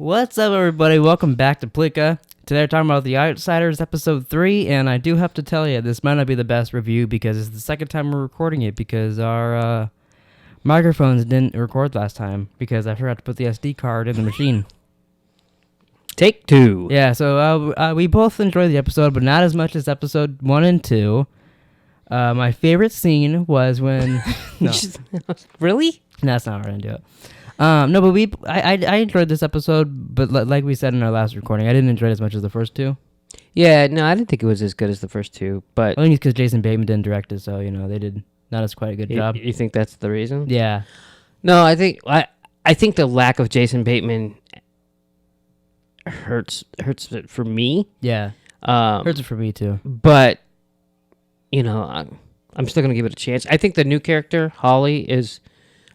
What's up, everybody? Welcome back to Pleeka. Today we're talking about The Outsiders, Episode 3, and I do have to tell you, this might not be the best review because it's the second time we're recording it because our microphones didn't record last time because I forgot to put the SD card in the machine. Take 2. Yeah, so we both enjoyed the episode, but not as much as Episode 1 and 2. My favorite scene was when... No. Really? That's not how we're going to do it. No, but I enjoyed this episode, but like we said in our last recording, I didn't enjoy it as much as the first two. Yeah, no, I didn't think it was as good as the first two, but... Only because Jason Bateman didn't direct it, so, they did not as quite a good job. You think that's the reason? Yeah. No, I think the lack of Jason Bateman hurts it for me. Yeah. Hurts it for me, too. But, I'm still going to give it a chance. I think the new character, Holly,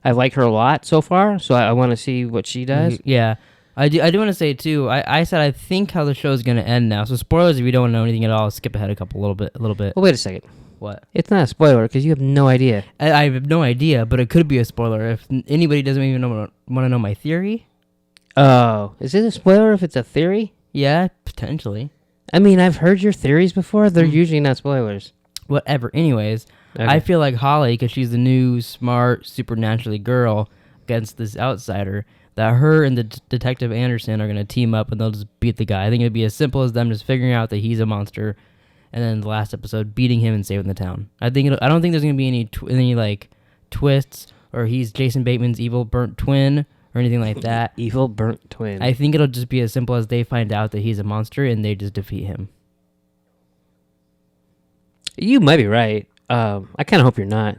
I like her a lot so far, so I want to see what she does. Yeah. I do want to say, too, I said I think how the show is going to end now. So spoilers, if you don't know anything at all, skip ahead a little bit. Well, wait a second. What? It's not a spoiler because you have no idea. I have no idea, but it could be a spoiler. If anybody doesn't even want to know my theory. Oh. Is it a spoiler if it's a theory? Yeah, potentially. I mean, I've heard your theories before. They're usually not spoilers. Whatever. Anyways, okay. I feel like Holly, because she's the new, smart, supernaturally girl against this outsider, that her and the Detective Anderson are going to team up and they'll just beat the guy. I think it'd be as simple as them just figuring out that he's a monster and then the last episode beating him and saving the town. I don't think there's going to be any twists or he's Jason Bateman's evil burnt twin or anything like that. Evil burnt twin. I think it'll just be as simple as they find out that he's a monster and they just defeat him. You might be right. I kind of hope you're not.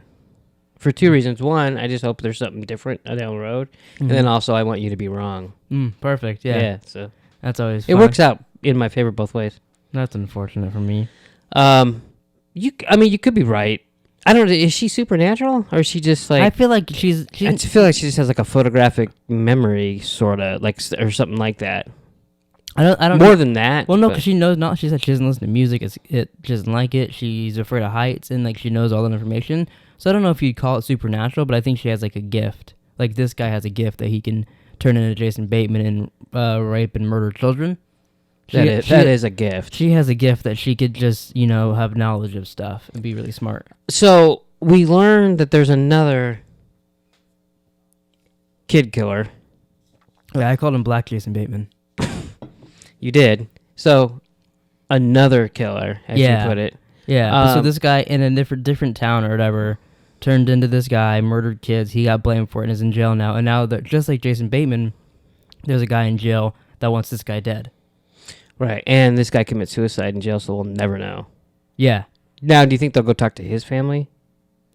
For two reasons. One, I just hope there's something different down the road. Mm-hmm. And then also, I want you to be wrong. Perfect, yeah. Yeah, so. That's always fun. It works out in my favor both ways. That's unfortunate for me. You could be right. I don't know. Is she supernatural? Or is she just like... I feel like I feel like she just has like a photographic memory, sort of, like, or something like that. I don't more than that. Well, no, because she knows not. She said she doesn't listen to music. She doesn't like it. She's afraid of heights, and like she knows all that information. So I don't know if you'd call it supernatural, but I think she has like a gift. Like this guy has a gift that he can turn into Jason Bateman and rape and murder children. That is a gift. She has a gift that she could just have knowledge of stuff and be really smart. So we learned that there's another kid killer. Yeah, I called him Black Jason Bateman. You did. So, another killer, as you put it. Yeah, so this guy in a different town or whatever turned into this guy, murdered kids. He got blamed for it and is in jail now. And now, just like Jason Bateman, there's a guy in jail that wants this guy dead. Right, and this guy commits suicide in jail, so we'll never know. Yeah. Now, do you think they'll go talk to his family?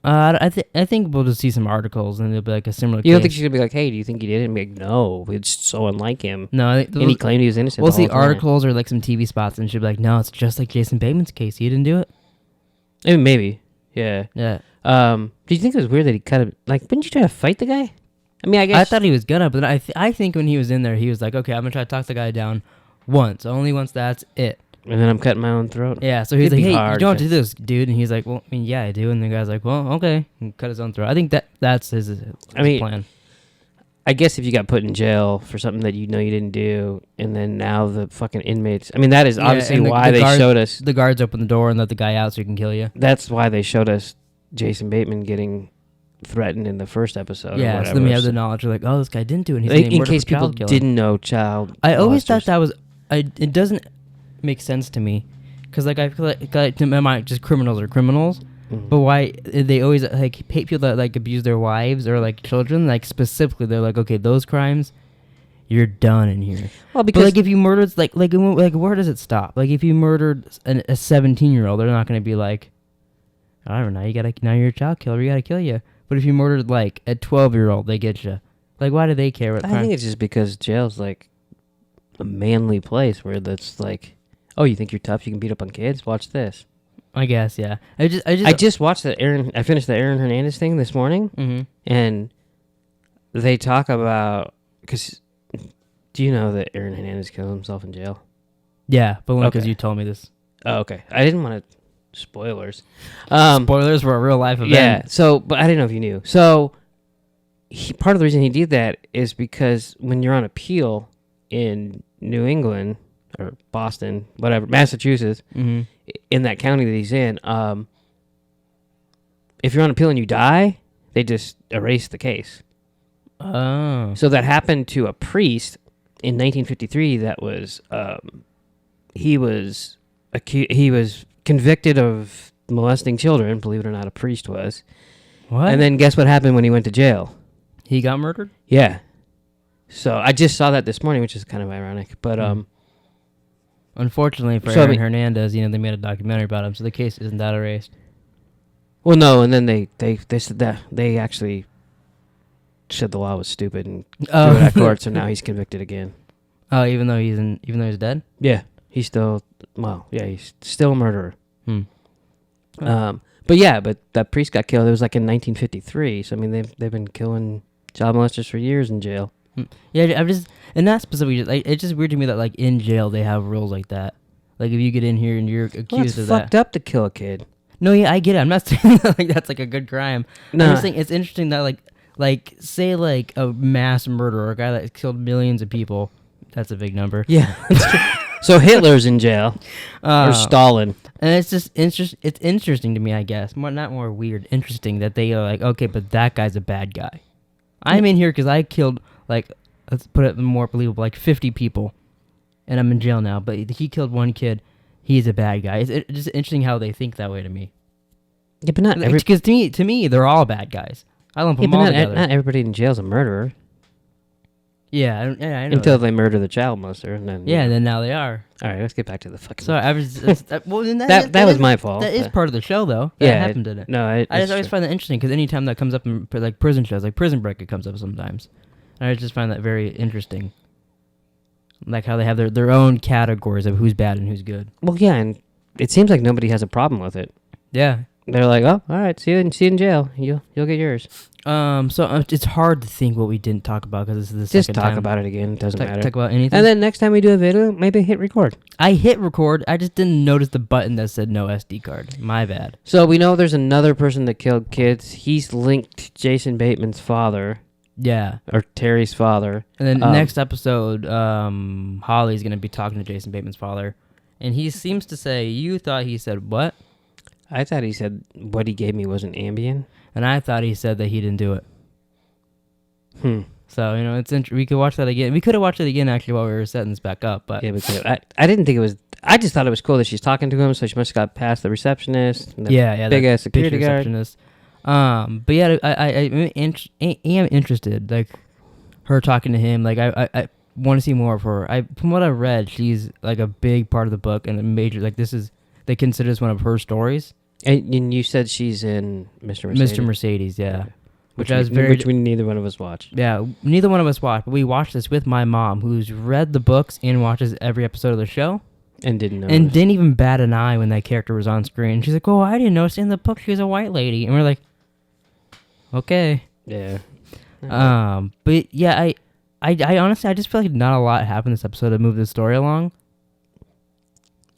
I think we'll just see some articles and it'll be like a similar case. You don't think she's going to be like, hey, do you think he did it? And be like, no, it's so unlike him. No, and he claimed he was innocent. We'll see articles or like some TV spots and she'll be like, no, it's just like Jason Bateman's case. He didn't do it. I mean, maybe. Yeah. Yeah. Do you think it was weird that he kind of, like, wouldn't you try to fight the guy? I mean, I guess. I thought he was gonna, but I think when he was in there, he was like, okay, I'm going to try to talk the guy down only once, that's it. And then I'm cutting my own throat. Yeah, so he's like, hey, you don't have to do this, dude. And he's like, well, I mean, yeah, I do. And the guy's like, well, okay. And cut his own throat. I think that's his plan. I guess if you got put in jail for something that you didn't do, and then now the fucking inmates... I mean, that is obviously why they showed us... The guards open the door and let the guy out so he can kill you. That's why they showed us Jason Bateman getting threatened in the first episode. Yeah, so then we have the knowledge. We're like, oh, this guy didn't do it. And in case people didn't know child I always thought that was... it doesn't make sense to me. Because I feel like to my mind, just criminals are criminals. Mm-hmm. But why they always hate people that like abuse their wives or like children? Like specifically, they're like, okay, those crimes, you're done in here. Well, because but, like if you murdered, like where does it stop? Like if you murdered a 17-year-old, they're not going to be like, I don't know, now you're a child killer, we gotta kill you. But if you murdered like a 12-year-old, they get you. Like why do they care? What I think it's just because jail's like a manly place where that's like, oh, you think you're tough? You can beat up on kids? Watch this. I guess, yeah. I just watched I finished the Aaron Hernandez thing this morning, and they talk about, because do you know that Aaron Hernandez killed himself in jail? Yeah, but because you told me this. Oh, okay. I didn't want to spoilers. Spoilers for a real life event. Yeah. So, but I didn't know if you knew. So, part of the reason he did that is because when you're on appeal, in New England or Boston, whatever, Massachusetts, in that county that he's in, if you're on appeal and you die, they just erase the case. Oh. So that happened to a priest in 1953. That was he was convicted of molesting children. Believe it or not, a priest was. What? And then guess what happened when he went to jail? He got murdered? Yeah. So I just saw that this morning, which is kind of ironic. But unfortunately for So, Aaron Hernandez, they made a documentary about him, so the case isn't that erased. well, no, and then they said that they actually said the law was stupid and threw it at court. So now he's convicted again. Oh, even though he's dead? Yeah, he's still he's still a murderer. Oh. But that priest got killed. It was like in 1953. So I mean, they've been killing child molesters for years in jail. Yeah, I'm just, and not specifically, it's just weird to me that, like, in jail they have rules like that. Like, if you get in here and you're accused of that. It's fucked up to kill a kid. No, yeah, I get it. I'm not saying that, like, that's, like, a good crime. No. I'm just saying it's interesting that, say, like, a mass murderer, a guy that killed millions of people. That's a big number. Yeah. So Hitler's in jail. Or Stalin. And it's just it's interesting to me, I guess. Not more weird. Interesting that they are like, okay, but that guy's a bad guy. I'm in here because I killed, like, let's put it more believable, like 50 people. And I'm in jail now. But he killed one kid. He's a bad guy. It's just interesting how they think that way to me. Yeah, but not every... Because to me, they're all bad guys. I lump them all together. Not everybody in jail is a murderer. Yeah, I know. Until they murder the child molester. And then, and then now they are. All right, let's get back to the fucking... Sorry, I was... well, then that was my fault. That is part of the show, though. Yeah, That happened, didn't it? No, I just always find that interesting, because anytime that comes up in, like, prison shows, like Prison Break, it comes up sometimes. And I just find that very interesting. Like how they have their own categories of who's bad and who's good. Well, yeah, and it seems like nobody has a problem with it. Yeah. They're like, oh, all right, see you in jail. You'll get yours. So it's hard to think what we didn't talk about because this is the Just second talk time. about it again. It doesn't matter. Talk about anything. And then next time we do a video, maybe hit record. I hit record. I just didn't notice the button that said no SD card. My bad. So we know there's another person that killed kids. He's linked to Jason Bateman's father. Yeah. Or Terry's father. And then next episode, Holly's going to be talking to Jason Bateman's father. And he seems to say, you thought he said what? I thought he said what he gave me was an Ambien. And I thought he said that he didn't do it. So, it's we could watch that again. We could have watched it again, actually, while we were setting this back up. But yeah, we could. I didn't think it was... I just thought it was cool that she's talking to him, so she must have got past the receptionist. And the big-ass security guard. Receptionist. But yeah, I am interested, like, her talking to him. Like, I want to see more of her. From what I've read, she's, like, a big part of the book and a major, like, they consider this one of her stories. And you said she's in Mr. Mercedes. Mr. Mercedes, yeah. Which we neither one of us watched. Yeah, neither one of us watched. But we watched this with my mom, who's read the books and watches every episode of the show. And didn't know. And didn't even bat an eye when that character was on screen. She's like, oh, I didn't notice in the book she was a white lady. And we're like, okay. Yeah. But yeah, I honestly, I just feel like not a lot happened this episode to move the story along.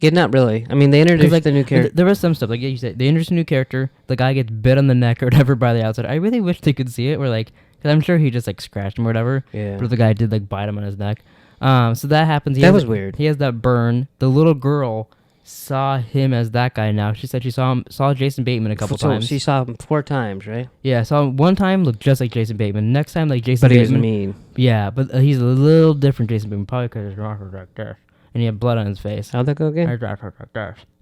Yeah, not really. I mean, they introduced the new character. There was some stuff, like you said, they introduced a new character. The guy gets bit on the neck or whatever by the outside. I really wish they could see it. We're like, because I'm sure he just like scratched him or whatever. Yeah. But the guy did like bite him on his neck. So that happens. That was weird. He has that burn. The little girl saw him as that guy now. She said she saw Jason Bateman a couple times. She saw him 4 times, right? Yeah, saw him one time, looked just like Jason Bateman. Next time, like Jason Bateman. But he was mean. Yeah, but he's a little different Jason Bateman, probably because his rocker like this. And he had blood on his face. How'd that go again?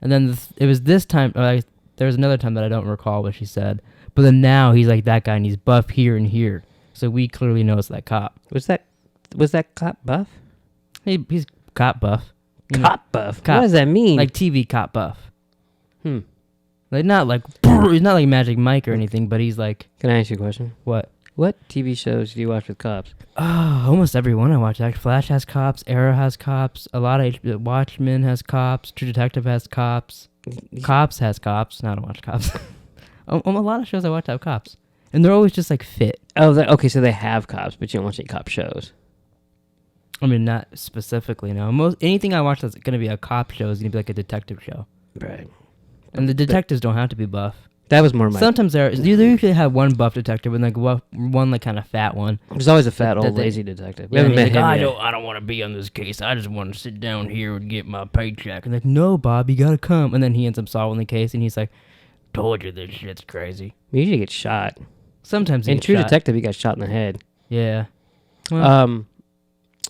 And then it was this time, there was another time that I don't recall what she said. But then now he's like that guy and he's buff here and here. So we clearly know it's that cop. Was that cop buff? He's cop buff. Cop buff? What does that mean? Like TV cop buff. Like not like, he's not like Magic Mike or anything, but he's like... Can I ask you a question? What? What TV shows do you watch with cops? Oh, almost every one I watch. Like Flash has cops, Arrow has cops, a lot of Watchmen has cops, True Detective has cops, Cops has cops. No, I don't watch cops. A lot of shows I watch have cops, and they're always just like fit. Oh, okay, so they have cops, but you don't watch any cop shows. I mean, not specifically. No, anything I watch that's gonna be a cop show is gonna be like a detective show. Right. And the detectives don't have to be buff. That was more my... Sometimes they usually have one buff detective and like one like kind of fat one. There's always a fat old lazy detective. We Yeah, haven't met him I yet. don't want to be on this case. I just want to sit down here and get my paycheck. And like, no, Bob, you gotta come. And then he ends up solving the case, and he's like, "Told you this shit's crazy." He usually gets shot. Sometimes in True Detective, he got shot in the head. Yeah. Well,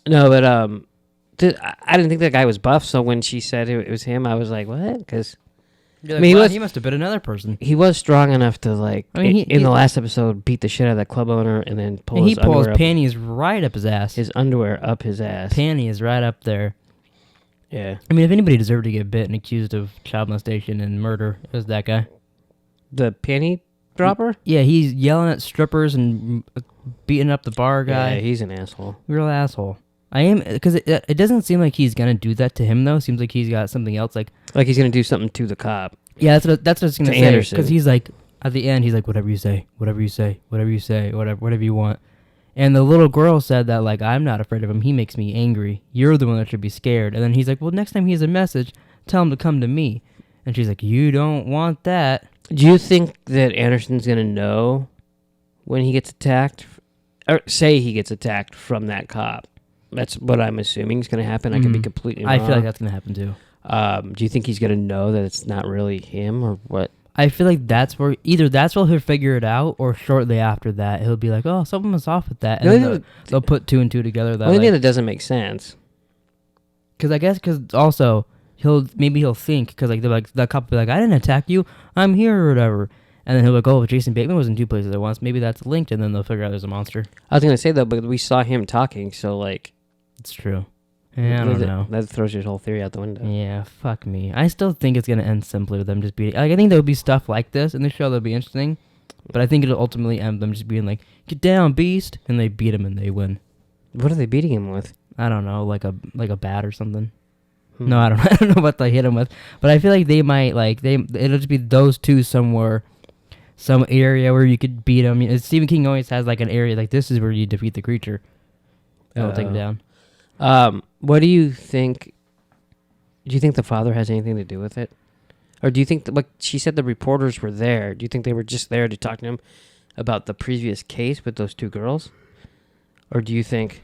No, but I didn't think that guy was buff. So when she said it was him, I was like, "What?" Because I mean, he must have been another person. He was strong enough to like. I mean, in the last episode, beat the shit out of that club owner and then pull his underwear up. Panties right up his ass. His underwear up his ass. Panties right up there. Yeah. I mean, if anybody deserved to get bit and accused of child molestation and murder, it was that guy. The panty dropper? Yeah, he's yelling at strippers and beating up the bar guy. Yeah, he's an asshole. Real asshole. I am, because it doesn't seem like he's gonna do that to him though. It seems like he's got something else, like he's gonna do something to the cop. Yeah, that's what I was gonna say. Anderson. Because he's like, at the end, he's like, whatever you say, whatever you say, whatever you say, whatever you want. And the little girl said that, like, I'm not afraid of him. He makes me angry. You're the one that should be scared. And then he's like, well, next time he has a message, tell him to come to me. And she's like, you don't want that. Do you think that Anderson's gonna know when he gets attacked, or say he gets attacked from that cop? That's what I'm assuming is gonna happen. I could be completely wrong. I feel like that's gonna happen too. Do you think he's gonna know that it's not really him, or what? I feel like that's where he'll figure it out, or shortly after that he'll be like, "Oh, something was off with that," and then they'll put two and two together. The only thing that doesn't make sense, because also he'll think because like the cop will be like, "I didn't attack you, I'm here" or whatever, and then he'll be like, "Oh, Jason Bateman was in two places at once. Maybe that's linked," and then they'll figure out there's a monster. I was gonna say though, but we saw him talking, so like, it's true. Yeah, I don't know. That throws your whole theory out the window. Yeah, fuck me. I still think it's gonna end simply with them just beating. Like, I think there will be stuff like this in the show that'll be interesting, but I think it'll ultimately end them just being like, "Get down, beast," and they beat him and they win. What are they beating him with? I don't know, like a bat or something. No, I don't know what they hit him with, but I feel like they might it'll just be those two somewhere, some area where you could beat them. Stephen King always has like an area like this is where you defeat the creature. It'll take him down. What do you think? Do you think the father has anything to do with it? Or do you think, like she said, the reporters were there? Do you think they were just there to talk to him about the previous case with those two girls? Or do you think...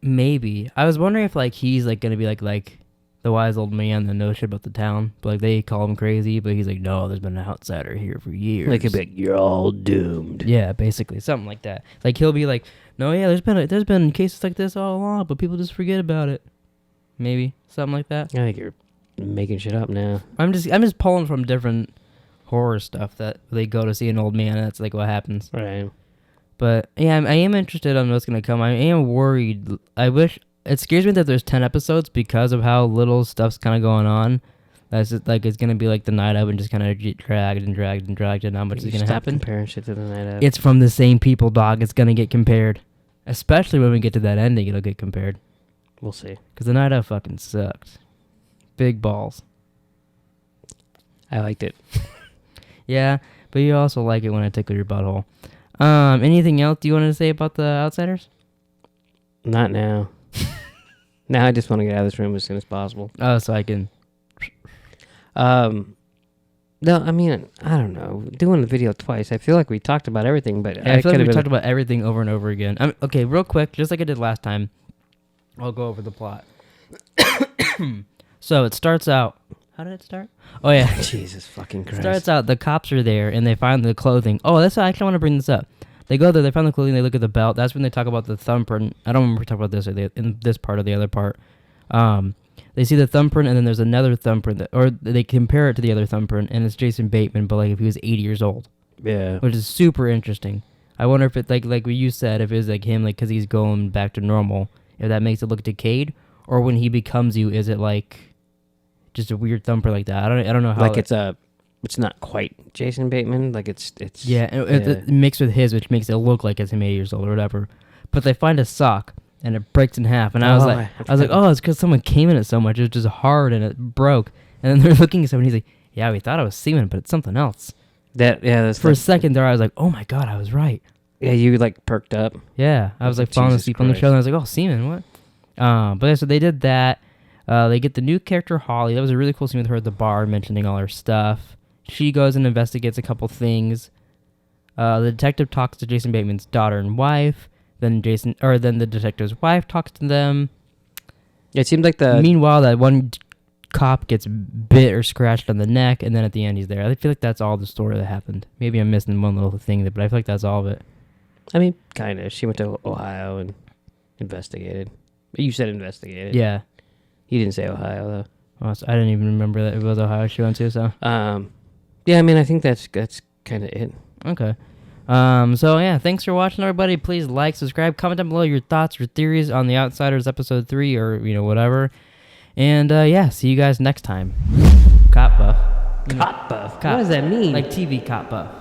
Maybe. I was wondering if, like, he's, like, going to be, like the wise old man that knows shit about the town. But, like, they call him crazy, but he's like, no, there's been an outsider here for years. Like, he'd be like, you're all doomed. Yeah, basically. Something like that. Like, he'll be like, no, yeah, there's been cases like this all along, but people just forget about it. Maybe. Something like that. I think you're making shit up now. I'm just pulling from different horror stuff that they go to see an old man, and that's, like, what happens. Right. But, yeah, I am interested on what's going to come. I am worried. It scares me that there's 10 episodes because of how little stuff's kind of going on. That's just, like, it's going to be like the Night Of and just kind of get dragged and not much is going to happen. Comparing shit to the Night Of. It's from the same people, dog. It's going to get compared. Especially when we get to that ending, it'll get compared. We'll see. Because the Night Of fucking sucked. Big balls. I liked it. Yeah, but you also like it when I tickle your butthole. Anything else you want to say about the Outsiders? Not now. Now I just want to get out of this room as soon as possible. Oh, so I can... No, I mean, I don't know. Doing the video twice, I feel like we talked about everything, but I feel like we talked about everything over and over again. Okay, real quick, just like I did last time, I'll go over the plot. So it starts out... How did it start? Oh, yeah. Jesus fucking Christ. It starts out, the cops are there, and they find the clothing. Oh, I actually want to bring this up. They go there, they find the clothing, they look at the belt. That's when they talk about the thumbprint. I don't remember talking about this in this part or the other part. They see the thumbprint, and then there's another thumbprint, or they compare it to the other thumbprint, and it's Jason Bateman, but like if he was 80 years old. Yeah. Which is super interesting. I wonder if it, like what you said, if it's like him, like because he's going back to normal, if that makes it look decayed, or when he becomes you, is it like just a weird thumbprint like that? I don't know how. Like it's not quite Jason Bateman. Like it's yeah, it's mixed with his, which makes it look like it's him 80 years old or whatever. But they find a sock and it breaks in half, and I was like, oh, it's because someone came in it so much, it was just hard and it broke. And then they're looking at someone, and he's like, yeah, we thought it was semen, but it's something else. That's for a second there, I was like, oh my god, I was right. Yeah, you like perked up. Yeah, I was like falling asleep on the show, and I was like, oh, semen, what? But so they did that. They get the new character Holly. That was a really cool scene with her at the bar mentioning all her stuff. she goes and investigates a couple things. The detective talks to Jason Bateman's daughter and wife. Then the detective's wife talks to them. It seemed like Meanwhile, that one cop gets bit or scratched on the neck, and then at the end he's there. I feel like that's all the story that happened. Maybe I'm missing one little thing, but I feel like that's all of it. I mean, kind of. She went to Ohio and investigated. You said investigated. Yeah. You didn't say Ohio, though. Well, I didn't even remember that it was Ohio she went to, so. Yeah, I mean, I think that's kind of it. Okay. So, yeah, thanks for watching, everybody. Please like, subscribe, comment down below your thoughts or theories on The Outsiders Episode 3 or, whatever. And, yeah, see you guys next time. Cop buff. Cop buff? What does that mean? Like TV cop buff.